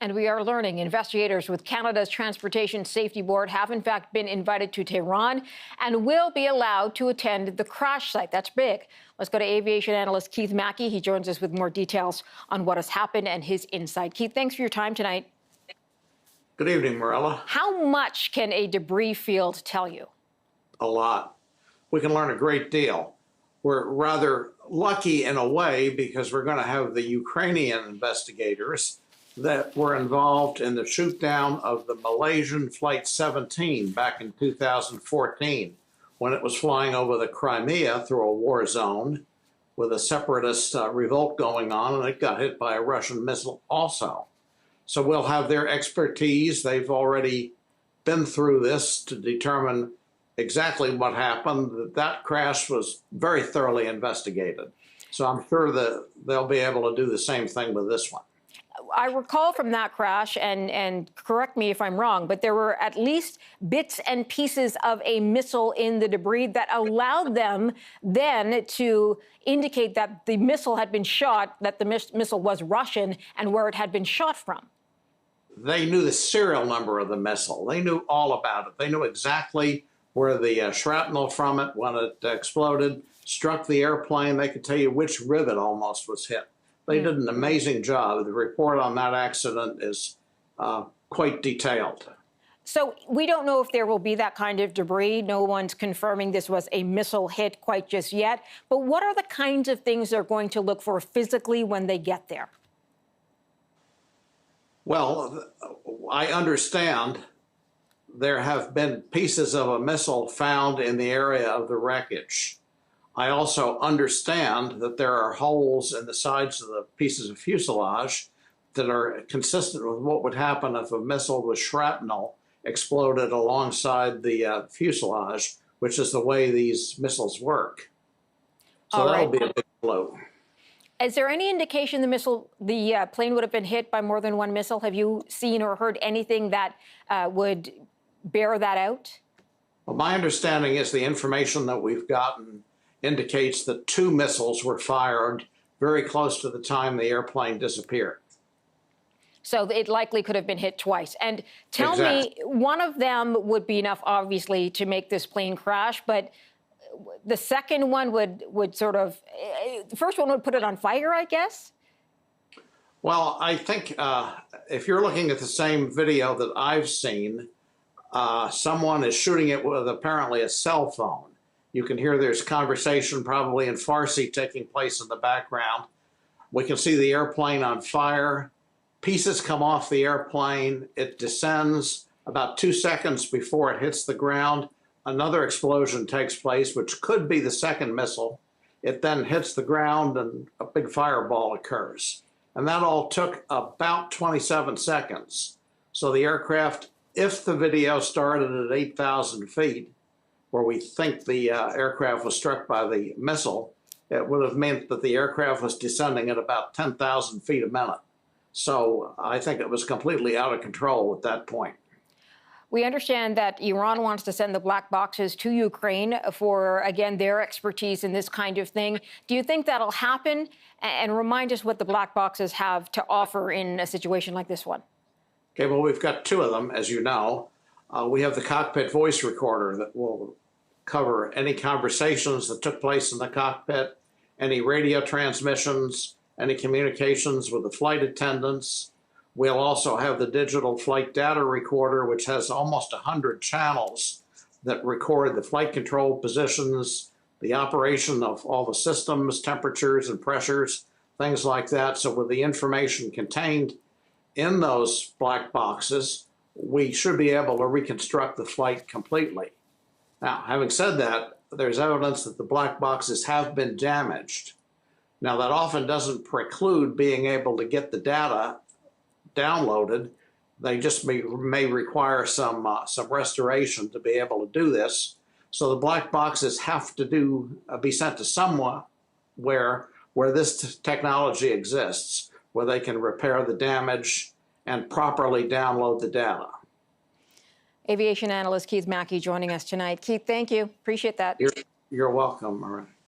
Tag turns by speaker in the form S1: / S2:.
S1: And we are learning investigators with Canada's Transportation Safety Board have in fact been invited to Tehran and will be allowed to attend the crash site. That's big. Let's go to aviation analyst Keith Mackey. He joins us with more details on what has happened and his insight. Keith, thanks for your time tonight.
S2: Good evening, Morella.
S1: How much can a debris field tell you?
S2: A lot. We can learn a great deal. We're rather lucky in a way because we're going to have the Ukrainian investigators that were involved in the shoot down of the Malaysian Flight 17 back in 2014 when it was flying over the Crimea through a war zone with a separatist revolt going on, and it got hit by a Russian missile also. So we'll have their expertise. They've already been through this to determine exactly what happened. That crash was very thoroughly investigated. So I'm sure that they'll be able to do the same thing with this one.
S1: I recall from that crash, and correct me if I'm wrong, but there were at least bits and pieces of a missile in the debris that allowed them then to indicate that the missile had been shot, that the missile was Russian, and where it had been shot from.
S2: They knew the serial number of the missile. They knew all about it. They knew exactly where the shrapnel from it, when it exploded, struck the airplane. They could tell you which rivet almost was hit. They did an amazing job. The report on that accident is quite detailed.
S1: So we don't know if there will be that kind of debris. No one's confirming this was a missile hit quite just yet. But what are the kinds of things they're going to look for physically when they get there?
S2: Well, I understand there have been pieces of a missile found in the area of the wreckage. I also understand that there are holes in the sides of the pieces of fuselage that are consistent with what would happen if a missile with shrapnel exploded alongside the fuselage, which is the way these missiles work. So that'll be a big blow.
S1: Is there any indication the plane would have been hit by more than one missile? Have you seen or heard anything that would bear that out?
S2: Well, my understanding is the information that we've gotten indicates that 2 missiles were fired very close to the time the airplane disappeared.
S1: So it likely could have been hit twice. And tell me, one of them would be enough, obviously, to make this plane crash, but the second one would sort of, the first one would put it on fire, I guess?
S2: Well, I think if you're looking at the same video that I've seen, someone is shooting it with apparently a cell phone. You can hear there's conversation probably in Farsi taking place in the background. We can see the airplane on fire. Pieces come off the airplane. It descends. About 2 seconds before it hits the ground, another explosion takes place, which could be the second missile. It then hits the ground and a big fireball occurs. And that all took about 27 seconds. So the aircraft, if the video started at 8,000 feet, where we think the aircraft was struck by the missile, it would have meant that the aircraft was descending at about 10,000 feet a minute. So I think it was completely out of control at that point.
S1: We understand that Iran wants to send the black boxes to Ukraine for, again, their expertise in this kind of thing. Do you think that'll happen? And remind us what the black boxes have to offer in a situation like this one.
S2: Okay, well, we've got 2 of them, as you know. We have the cockpit voice recorder that will cover any conversations that took place in the cockpit, any radio transmissions, any communications with the flight attendants. We'll also have the digital flight data recorder, which has almost 100 channels that record the flight control positions, the operation of all the systems, temperatures and pressures, things like that. So with the information contained in those black boxes, we should be able to reconstruct the flight completely. Now, having said that, there's evidence that the black boxes have been damaged. Now, that often doesn't preclude being able to get the data downloaded. They just may require some restoration to be able to do this. So the black boxes have to be sent to somewhere where this technology exists, where they can repair the damage and properly download the data.
S1: Aviation analyst Keith Mackey joining us tonight. Keith, thank you. Appreciate that.
S2: You're welcome, Maria.